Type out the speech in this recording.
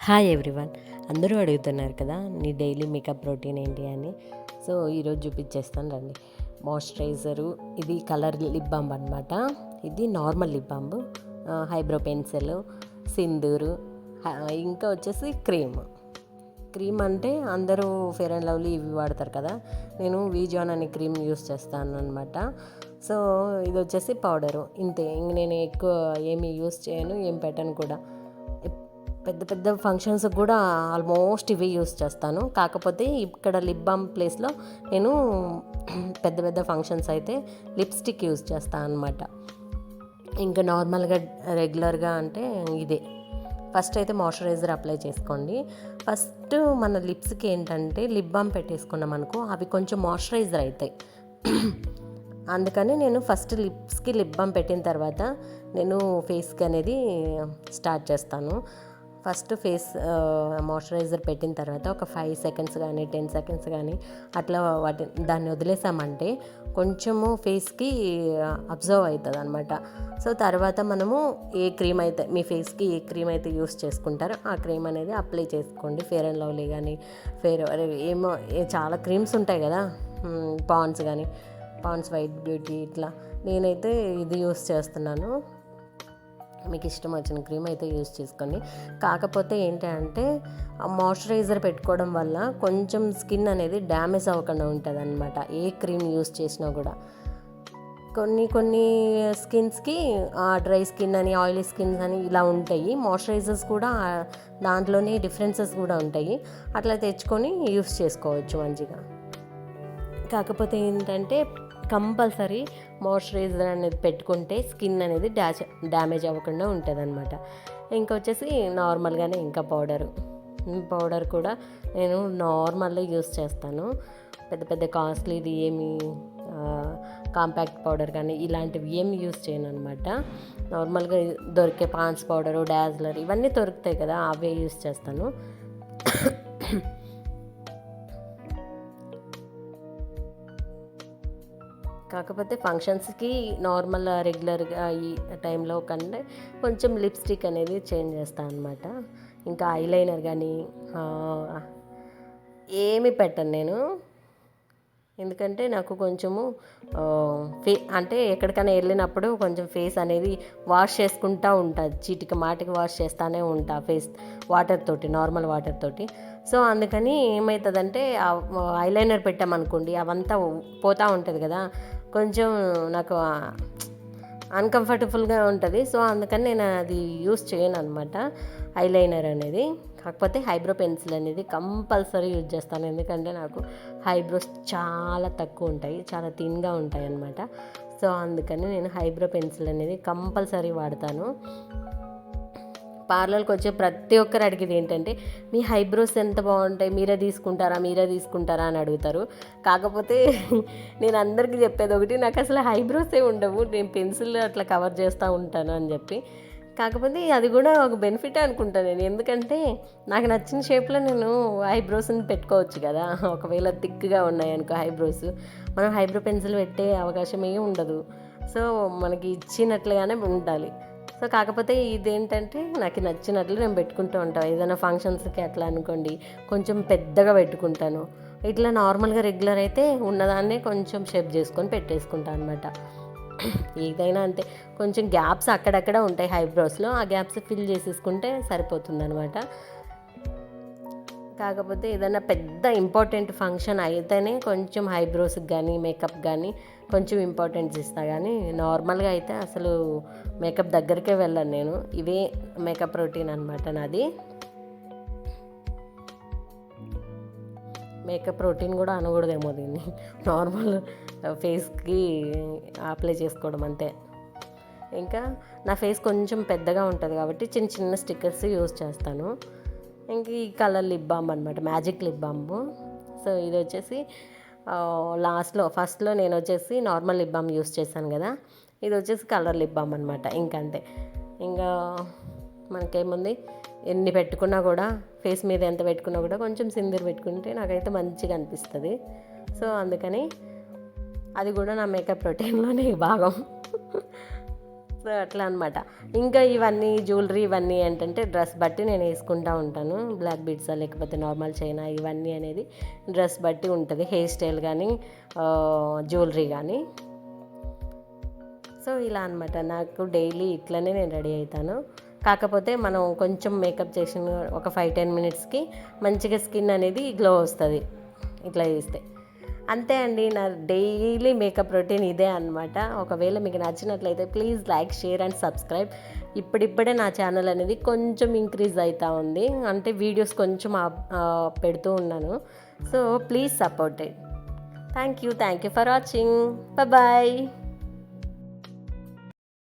Hi everyone. అందరూ అడుగుతున్నారు కదా నీ డైలీ మేకప్ రొటీన్ ఏంటి అని. సో ఈరోజు చూపించేస్తాను రండి. మాయిశ్చరైజరు, ఇది కలర్ లిప్ బామ్ అనమాట. ఇది normal lip balm, eyebrow pencil, Sindoor, ఇంకా వచ్చేసి క్రీమ్ అంటే అందరూ ఫెయిర్ అండ్ లవ్లీ ఇవి వాడతారు కదా, నేను వీజాన్ అనే క్రీమ్ యూస్ చేస్తాను అనమాట. సో ఇది వచ్చేసి పౌడరు, ఇంతే. ఇంక నేను ఎక్కువ ఏమి యూస్ చేయను, ఏం పెట్టను కూడా. పెద్ద పెద్ద ఫంక్షన్స్ కూడా ఆల్మోస్ట్ ఇవి యూస్ చేస్తాను. కాకపోతే ఇక్కడ లిప్ బామ్ ప్లేస్లో నేను పెద్ద పెద్ద ఫంక్షన్స్ అయితే లిప్స్టిక్ యూస్ చేస్తాను అనమాట. ఇంకా నార్మల్గా రెగ్యులర్గా అంటే ఇదే. ఫస్ట్ అయితే మాయిశ్చరైజర్ అప్లై చేసుకోండి. ఫస్ట్ మన లిప్స్కి ఏంటంటే లిప్ బామ్ పెట్టేసుకున్నాం అనుకో, అవి కొంచెం మాయిశ్చరైజర్ అవుతాయి. అందుకని నేను ఫస్ట్ లిప్స్కి లిప్ బామ్ పెట్టిన తర్వాత నేను ఫేస్కి అనేది స్టార్ట్ చేస్తాను. ఫస్ట్ ఫేస్ మాయిశ్చరైజర్ పెట్టిన తర్వాత ఒక 5 సెకండ్స్ కానీ 10 సెకండ్స్ కానీ అట్లా దాన్ని వదిలేసామంటే కొంచెము ఫేస్కి అబ్జర్వ్ అవుతుంది అనమాట. సో తర్వాత మనము ఏ క్రీమ్ అయితే మీ ఫేస్కి ఏ క్రీమ్ అయితే యూస్ చేసుకుంటారో ఆ క్రీమ్ అనేది అప్లై చేసుకోండి. ఫెయిర్ అండ్ లవ్లీ కానీ ఏమో చాలా క్రీమ్స్ ఉంటాయి కదా, పాండ్స్ వైట్ బ్యూటీ, ఇట్లా నేనైతే ఇది యూస్ చేస్తున్నాను. మీకు ఇష్టం వచ్చిన క్రీమ్ అయితే యూస్ చేసుకోండి. కాకపోతే ఏంటంటే మాయిశ్చరైజర్ పెట్టుకోవడం వల్ల కొంచెం స్కిన్ అనేది డ్యామేజ్ అవ్వకుండా ఉంటుంది అనమాట, ఏ క్రీమ్ యూస్ చేసినా కూడా. కొన్ని స్కిన్స్కి డ్రై స్కిన్ అని, ఆయిలీ స్కిన్స్ అని ఇలా ఉంటాయి. మాయిశ్చరైజర్స్ కూడా దాంట్లోనే డిఫరెన్సెస్ కూడా ఉంటాయి. అట్లా తెచ్చుకొని యూస్ చేసుకోవచ్చు మంచిగా. కాకపోతే ఏంటంటే కంపల్సరీ మాయిశ్చరైజర్ అనేది పెట్టుకుంటే స్కిన్ అనేది డ్యామేజ్ అవ్వకుండా ఉంటుంది అనమాట. ఇంకొచ్చేసి నార్మల్గానే ఇంకా పౌడర్ కూడా నేను నార్మల్గా యూస్ చేస్తాను. పెద్ద పెద్ద కాస్ట్లీది ఏమి కాంపాక్ట్ పౌడర్ కానీ ఇలాంటివి ఏమి యూస్ చేయను అనమాట. నార్మల్గా దొరికే పాండ్స్ పౌడరు, డాజ్లర్ ఇవన్నీ దొరుకుతాయి కదా, అవే యూస్ చేస్తాను. కాకపోతే ఫంక్షన్స్కి నార్మల్ రెగ్యులర్గా ఈ టైంలో కంటే కొంచెం లిప్స్టిక్ అనేది చేంజ్ చేస్తాను అనమాట. ఇంకా ఐలైనర్ కానీ ఏమి పెట్టను నేను, ఎందుకంటే నాకు కొంచెము అంటే ఎక్కడికైనా వెళ్ళినప్పుడు కొంచెం ఫేస్ అనేది వాష్ చేసుకుంటూ ఉంటుంది, చీటికి మాటికి వాష్ చేస్తూనే ఉంటా ఫేస్ నార్మల్ వాటర్ తోటి. సో అందుకని ఏమవుతుందంటే ఐలైనర్ పెట్టామనుకోండి అవంతా పోతూ ఉంటుంది కదా, కొంచెం నాకు అన్కంఫర్టబుల్గా ఉంటుంది. సో అందుకని నేను అది యూస్ చేయను అనమాట ఐలైనర్ అనేది. కాకపోతే హైబ్రో పెన్సిల్ అనేది కంపల్సరీ యూజ్ చేస్తాను, ఎందుకంటే నాకు హైబ్రోస్ చాలా తక్కువ ఉంటాయి, చాలా థిన్గా ఉంటాయి అన్నమాట. సో అందుకని నేను హైబ్రో పెన్సిల్ అనేది కంపల్సరీ వాడతాను. పార్లర్కి వచ్చే ప్రతి ఒక్కరు అడిగేది ఏంటంటే మీ హైబ్రోస్ ఎంత బాగుంటాయి, మీరే తీసుకుంటారా అని అడుగుతారు. కాకపోతే నేను అందరికీ చెప్పేది ఒకటి, నాకు అసలు హైబ్రోసే ఉండవు, నేను పెన్సిల్ అట్లా కవర్ చేస్తూ ఉంటాను అని చెప్పి. కాకపోతే అది కూడా ఒక బెనిఫిట్ అనుకుంటాను నేను, ఎందుకంటే నాకు నచ్చిన షేప్లో నేను ఐబ్రోస్ని పెట్టుకోవచ్చు కదా. ఒకవేళ థిక్గా ఉన్నాయనుకో ఐబ్రోస్, మనం హైబ్రో పెన్సిల్ పెట్టే అవకాశం ఏమి ఉండదు. సో మనకి ఇచ్చినట్లుగానే ఉండాలి. సో కాకపోతే ఇదేంటంటే నాకు నచ్చినట్లు నేను పెట్టుకుంటూ ఉంటాను. ఏదైనా ఫంక్షన్స్కి అట్లా అనుకోండి కొంచెం పెద్దగా పెట్టుకుంటాను. ఇట్లా నార్మల్గా రెగ్యులర్ అయితే ఉన్నదాన్నే కొంచెం షేప్ చేసుకొని పెట్టేసుకుంటాను అనమాట. ఏదైనా అంతే, కొంచెం గ్యాప్స్ అక్కడక్కడ ఉంటాయి హైబ్రోస్లో, ఆ గ్యాప్స్ ఫిల్ చేసేసుకుంటే సరిపోతుంది అనమాట. కాకపోతే ఏదైనా పెద్ద ఇంపార్టెంట్ ఫంక్షన్ అయితేనే కొంచెం హైబ్రోస్కి కానీ మేకప్ కానీ కొంచెం ఇంపార్టెన్స్ ఇస్తా, కానీ నార్మల్గా అయితే అసలు మేకప్ దగ్గరికే వెళ్ళను నేను. ఇవే మేకప్ రొటీన్ అనమాట నాది. మేకప్ రొటీన్ కూడా అనకూడదేమో దీన్ని, నార్మల్ ఫేస్కి అప్లై చేసుకోవడం అంతే. ఇంకా నా ఫేస్ కొంచెం పెద్దగా ఉంటుంది కాబట్టి చిన్న చిన్న స్టిక్కర్స్ యూజ్ చేస్తాను. ఇంక ఈ కలర్ లిప్ బామ్ అనమాట, మ్యాజిక్ లిప్ బామ్. సో ఇది వచ్చేసి ఫస్ట్లో నేను వచ్చేసి నార్మల్ లిప్ బామ్ యూస్ చేశాను కదా, ఇది వచ్చేసి కలర్ లిప్ బామ్ అనమాట. ఇంకంతే. ఇంకా మనకేముంది, ఎన్ని పెట్టుకున్నా కూడా ఫేస్ మీద ఎంత పెట్టుకున్నా కూడా కొంచెం సిందూర్ పెట్టుకుంటే నాకైతే మంచిగా అనిపిస్తుంది. సో అందుకని అది కూడా నా మేకప్ రొటీన్లోనే భాగం. సో అట్లా అనమాట. ఇంకా ఇవన్నీ జ్యువెలరీ ఇవన్నీ ఏంటంటే డ్రెస్ బట్టి నేను వేసుకుంటూ ఉంటాను. బ్లాక్ బీడ్సా లేకపోతే నార్మల్ చైనా ఇవన్నీ అనేది డ్రెస్ బట్టి ఉంటుంది, హెయిర్ స్టైల్ కానీ జ్యువెలరీ కానీ. సో ఇలా అనమాట, నాకు డైలీ ఇట్లనే నేను రెడీ అవుతాను. కాకపోతే మనం కొంచెం మేకప్ చేసిన ఒక 5-10 మినిట్స్కి మంచిగా స్కిన్ అనేది గ్లో వస్తుంది ఇట్లా చేస్తే. అంతే అండి, నా డైలీ మేకప్ రొటీన్ ఇదే అనమాట. ఒకవేళ మీకు నచ్చినట్లయితే please like, share and subscribe. ఇప్పుడిప్పుడే నా ఛానల్ అనేది కొంచెం ఇంక్రీజ్ అవుతూ ఉంది, అంటే వీడియోస్ కొంచెం పెడుతూ ఉన్నాను. So please support it. Thank you for watching. Bye.